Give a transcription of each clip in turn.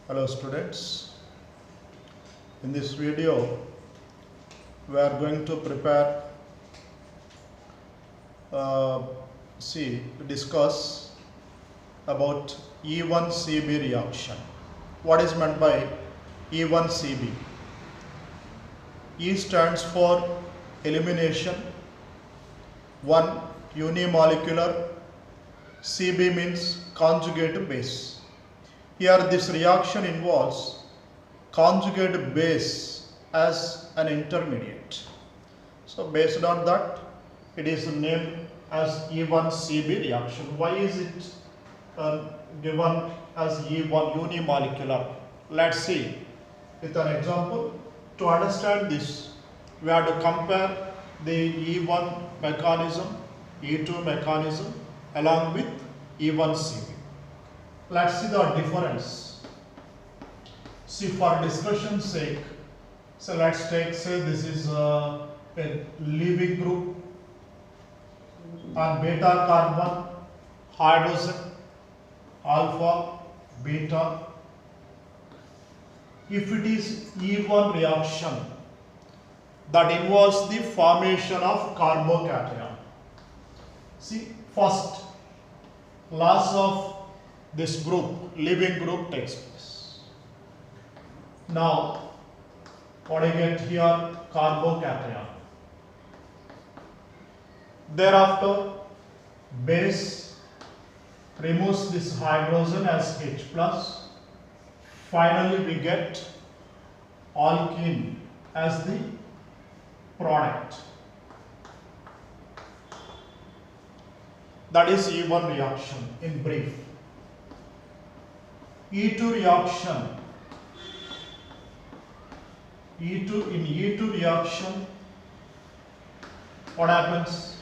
Hello students, in this video we are going to prepare uh, discuss about E1CB reaction. What is meant by E1CB? E stands for elimination, 1 unimolecular, CB means conjugate base. Here this reaction involves conjugate base as an intermediate. So based on that, it is named as E1CB reaction. Why is it given as E1 unimolecular? Let's see with an example. To understand this, we have to compare the E1 mechanism, E2 mechanism along with E1CB. Let's see the difference. See, for discussion's sake, so let's take, say this is a leaving group on beta carbon, hydrogen, alpha, beta. If it is E1 reaction that involves the formation of carbocation. See, first loss of this group, leaving group takes place. Now, what I get here? Carbocation. Thereafter, base removes this hydrogen as H plus. Finally, we get alkene as the product. That is E1 reaction in brief. E2 reaction. In E2 reaction, what happens?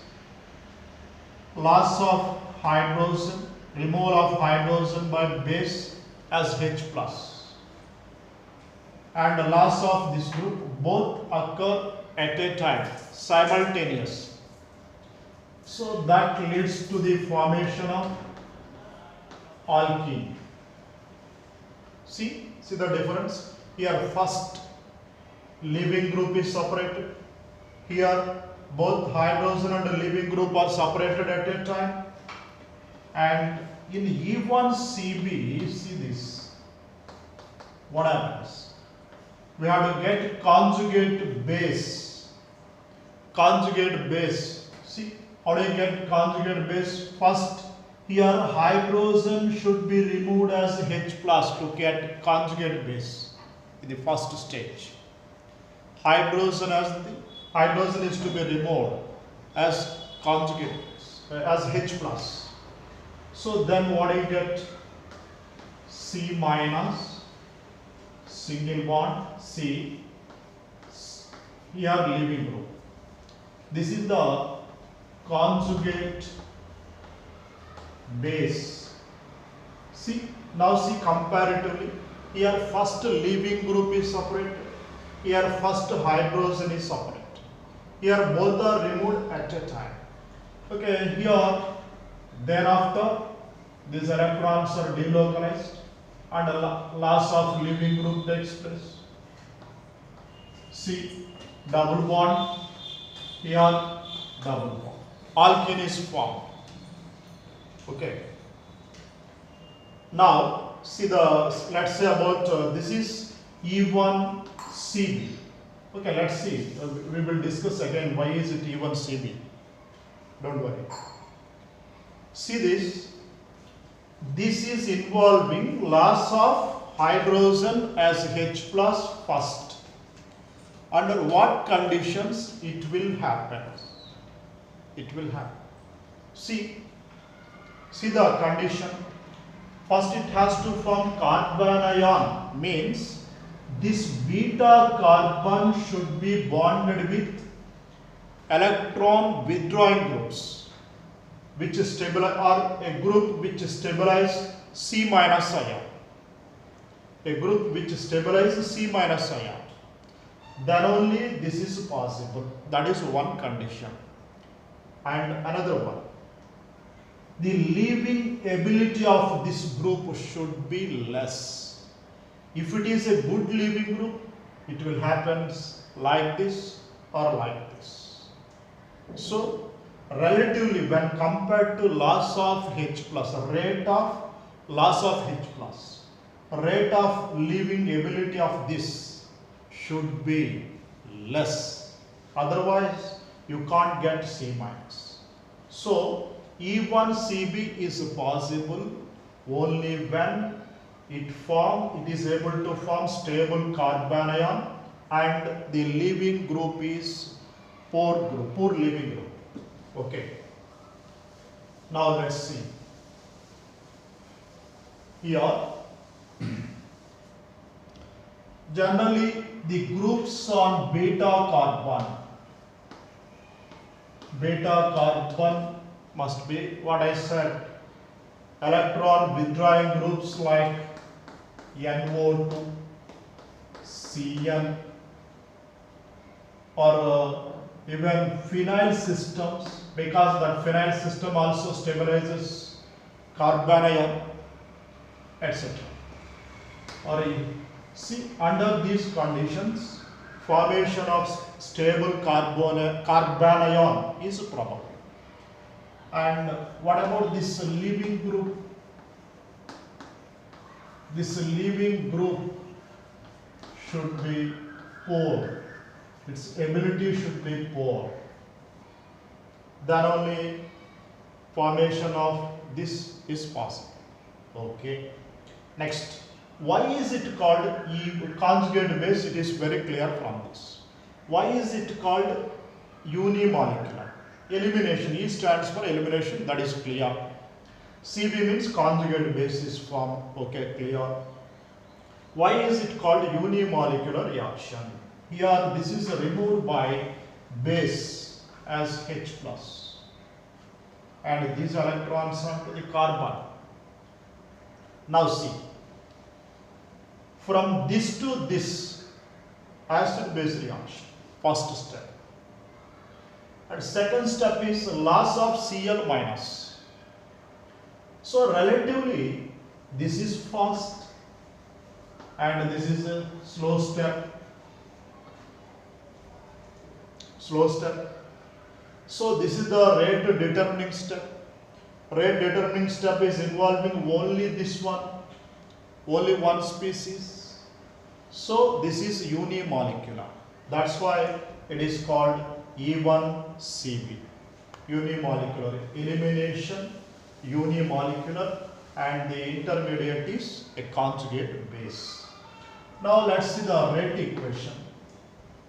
Loss of hydrogen, removal of hydrogen by base as H plus. And the loss of this group both occur at a time, simultaneous. So that leads to the formation of alkene. See the difference? Here first leaving group is separated. Here both hydrogen and leaving group are separated at a time. And in E1CB, see this. What happens? We have to get conjugate base. Conjugate base. See, how do you get conjugate base? First, here hydrogen should be removed as H plus to get conjugate base in the first stage. Hydrogen is to be removed as conjugate as H plus. So then what do you get? C minus, single bond C, here leaving group. This is the conjugate base. See, now see comparatively, here first leaving group is separated, here first hydrogen is separate. Here both are removed at a time. Okay, here thereafter these electrons are delocalized and a loss of leaving group takes place. See, double bond, here double bond. Alkene is formed. Okay. Now see let's say about this is E1CB. Okay, let's see. We will discuss again why is it E1CB. Don't worry. See this. This is involving loss of hydrogen as H plus first. Under what conditions it will happen? It will happen. See the condition. First it has to form carbon ion, means this beta carbon should be bonded with electron withdrawing groups, which stabilize, or a group which stabilize C minus ion. A group which stabilizes C minus ion. Then only this is possible. That is one condition. And another one, the leaving ability of this group should be less. If it is a good leaving group, it will happen like this or like this. So, relatively when compared to loss of H plus, rate of loss of H plus, rate of leaving ability of this should be less. Otherwise, you can't get C minus. So, E1 CB is possible only when it is able to form stable carbanion and the leaving group is poor leaving group. Okay. Now let's see. Here, generally the groups on beta carbon must be what I said, electron withdrawing groups like NO2, CN, or even phenyl systems, because that phenyl system also stabilizes carbanion, etc. Or see, under these conditions, formation of stable carbanion is probable. And what about this leaving group? This leaving group should be poor. Its ability should be poor. Then only formation of this is possible. Okay. Next, why is it called conjugate base? It is very clear from this. Why is it called unimolecular? Elimination, E stands for elimination, that is clear. CB means conjugate basis form, okay, clear. Why is it called unimolecular reaction? Here this is removed by base as H plus and these electrons are to the carbon. Now see, from this to this, acid base reaction, first step. And second step is loss of Cl minus. So relatively this is fast and this is a slow step. So this is the rate determining step. Rate determining step is involving only this one, only one species. So this is unimolecular. That's why it is called E1CB. Unimolecular elimination, unimolecular, and the intermediate is a conjugate base. Now let's see the rate equation.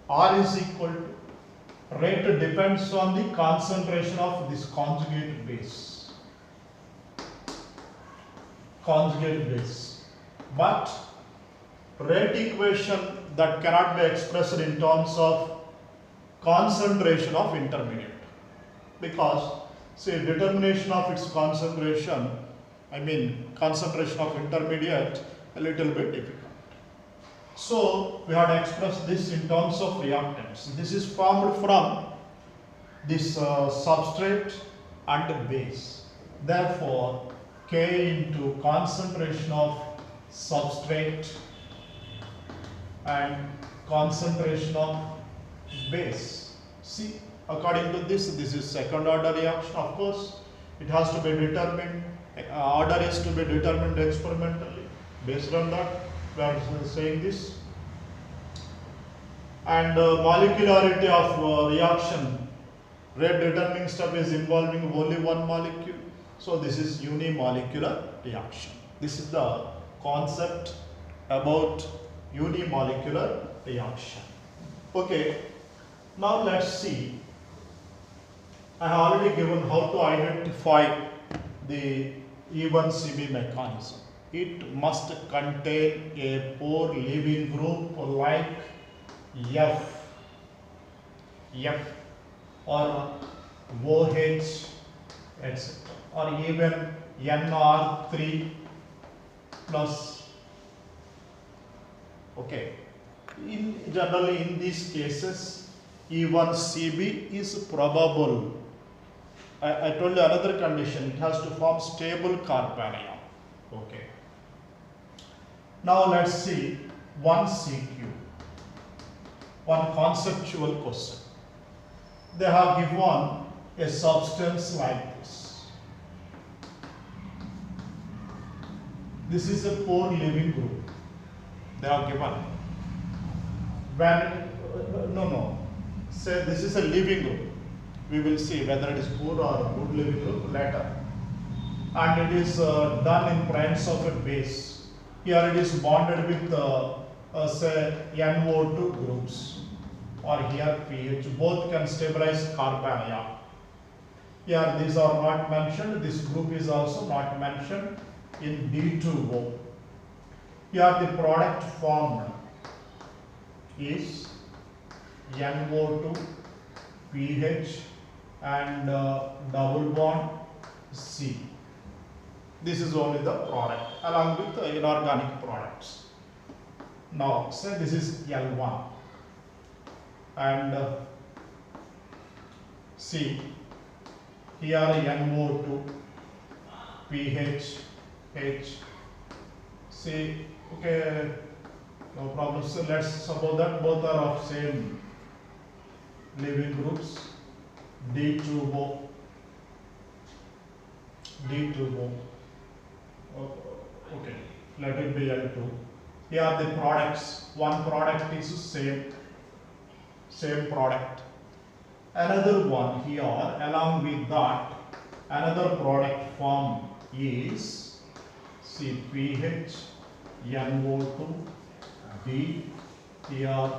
R is equal to, rate depends on the concentration of this conjugate base. But rate equation that cannot be expressed in terms of concentration of intermediate, because see, determination of its concentration, concentration of intermediate, a little bit difficult. So we have to express this in terms of reactants. This is formed from this substrate and base. Therefore, K into concentration of substrate and concentration of base. See, according to this is second order reaction. Of course, it has to be determined, order is to be determined experimentally. Based on that, we are saying this. And molecularity of reaction, rate determining step is involving only one molecule. So this is unimolecular reaction. This is the concept about unimolecular reaction. Okay, now let's see. I have already given how to identify the E1CB mechanism. It must contain a poor leaving group like F or OH, etc. or even NR3 plus. Okay. Generally in these cases, E1CB is probable. I told you another condition, it has to form stable carbanion. Okay. Now let's see one CQ, one conceptual question. They have given a substance like this. This is a poor living group. They are given. When say this is a living group. We will see whether it is poor or good living group later. And it is done in presence of a base. Here it is bonded with say NO2 groups, or here pH. Both can stabilize carbanion. Here these are not mentioned. This group is also not mentioned in D2O. Here the product formed is NO2, pH and double bond C. This is only the product along with the inorganic products. Now say this is L1 and C. Here NO2, pH, H, C. Okay, no problem. So let's suppose that both are of same living groups. D2O, D2O. Okay, let it be L2. Here the products. One product is same product. Another one here, along with that, another product form is CPH, NO2, D, here,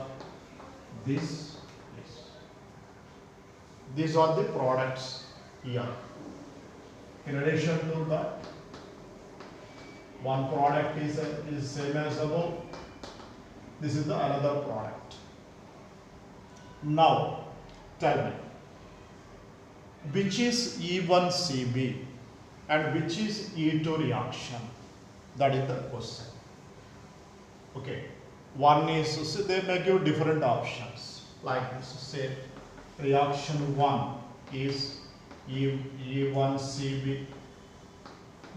this. These are the products here. In addition to that, one product is same as above. This is the another product. Now, tell me, which is E1CB and which is E2 reaction? That is the question. Okay, one is, so they may give different options like this. Say reaction 1 is E1CB.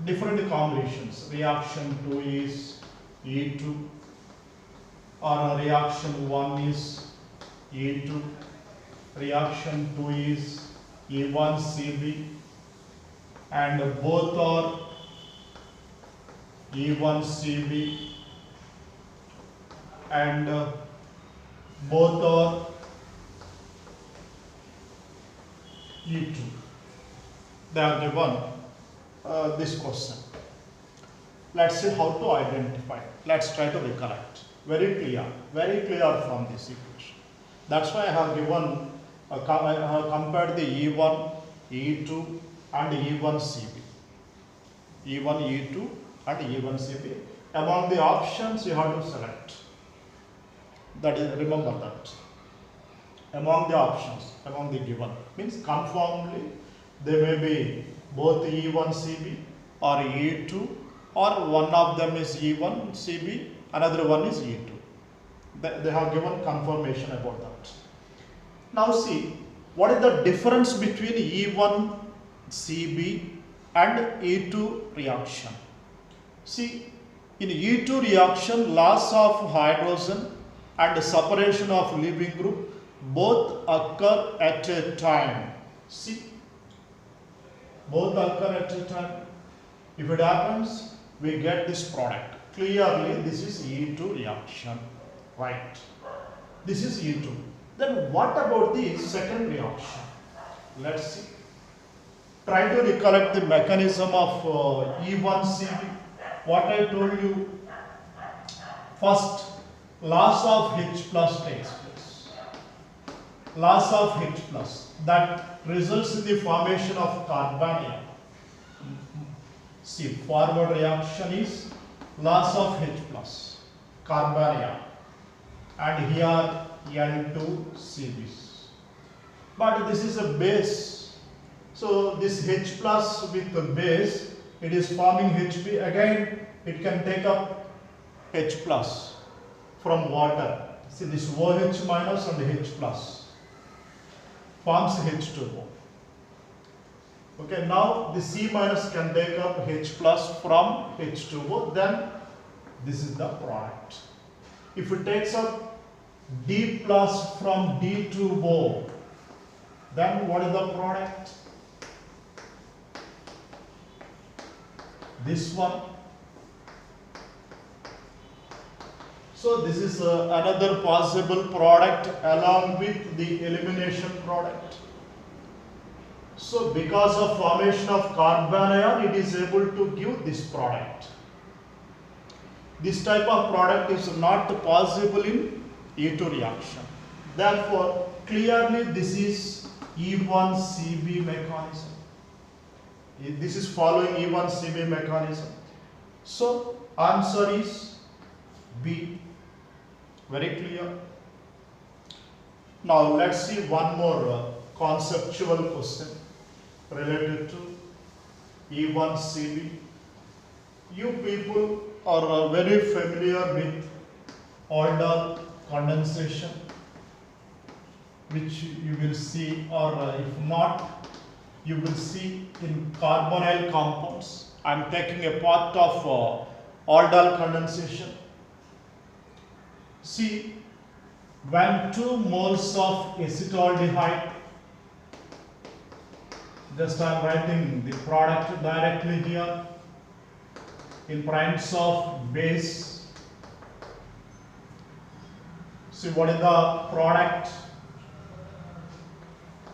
Different combinations. Reaction 2 is E2, or reaction 1 is E2, reaction 2 is E1CB, and both are E1CB and both are E2. They are given this question. Let's see how to identify. Let's try to recollect. Very clear from this equation. That's why I have given, I have compared the E1, E2 and E1CB. E1, E2 and E1CB. Among the options you have to select. That is, remember that. Among the options, among the given, means conformably they may be both E1CB or E2, or one of them is E1CB, another one is E2. They have given confirmation about that. Now see, what is the difference between E1CB and E2 reaction? See, in E2 reaction, loss of hydrogen and separation of leaving group both occur at a time. See, both occur at a time. If it happens, we get this product. Clearly, this is E2 reaction, right? This is E2. Then what about the second reaction? Let's see. Try to recollect the mechanism of E1CB. What I told you, first, loss of H plus takes place. Loss of H plus, that results in the formation of carbanion. See, forward reaction is loss of H plus, carbanion, and here N2CB. But this is a base, so this H plus with the base, it is forming HP. Again, it can take up H plus from water. See, this OH minus and H plus forms H2O. Okay, now the C minus can take up H plus from H2O, then This is the product. If it takes up D plus from D to O, then what is the product? This one. So this is another possible product along with the elimination product. So because of formation of carbon ion, it is able to give this product. This type of product is not possible in E2 reaction. Therefore, clearly this is E1CB mechanism. This is following E1CB mechanism. So answer is B. Very clear. Now let's see one more conceptual question related to E1CB. You people are very familiar with Aldol condensation, which you will see, or if not, you will see in carbonyl compounds. I am taking a part of Aldol condensation. See, when 2 moles of acetaldehyde, just I am writing the product directly here, in primes of base. See, what is the product?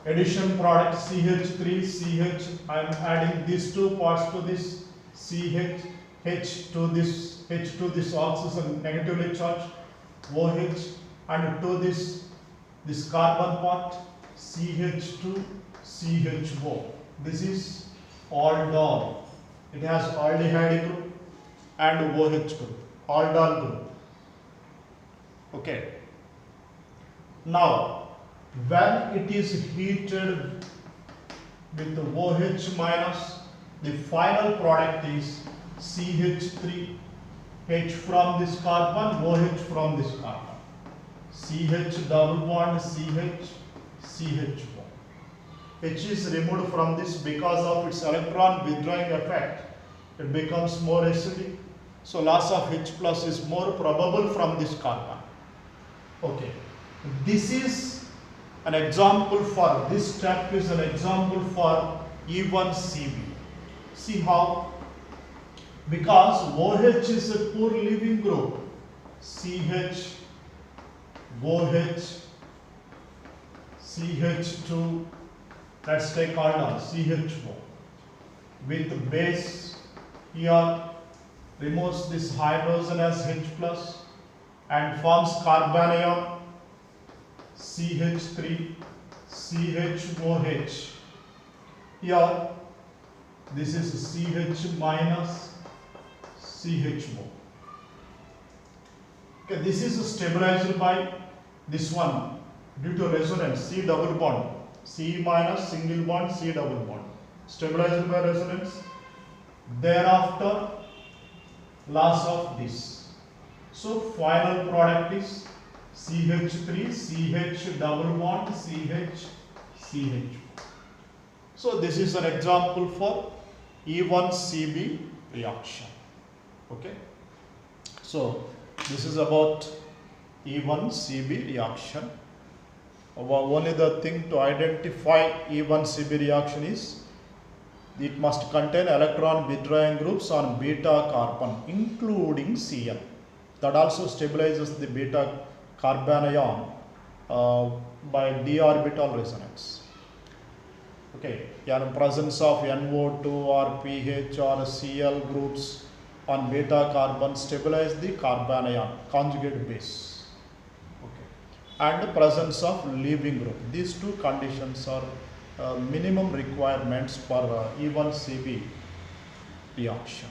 Addition product CH3, CH, I am adding these 2 parts to this, CH, H to this, H to this oxygen negatively charged, OH, and to this carbon part, CH2, CHO. This is aldol. It has aldehyde group and OH group, aldol group. Okay. Now, when it is heated with the OH minus, the final product is CH3, H from this carbon, OH from this carbon. CH double bond, CH, CH bond. H is removed from this because of its electron withdrawing effect. It becomes more acidic. So loss of H plus is more probable from this carbon. Okay. This is an example for, this step is an example for E1CB. See how? Because OH is a poor leaving group. CH, OH, CH2, let's take aldol, CHO. With base here, removes this hydrogen as H plus and forms carbon ion CH3, CHOH. Here, this is CH minus CHO. Okay, this is stabilized by this one due to resonance, C double bond, C minus single bond, C double bond. Stabilized by resonance. Thereafter, loss of this. So final product is CH3, CH double bond, CH, CH. So this is an example for E1CB reaction. Okay. So this is about E1CB reaction. Only the thing to identify E1CB reaction is it must contain electron withdrawing groups on beta carbon, including Cl. That also stabilizes the beta carbon ion by d orbital resonance. Okay, in presence of NO2 or pH or Cl groups on beta carbon stabilize the carbon ion conjugate base. Okay, and the presence of leaving group. These two conditions are minimum requirements for E1CB reaction.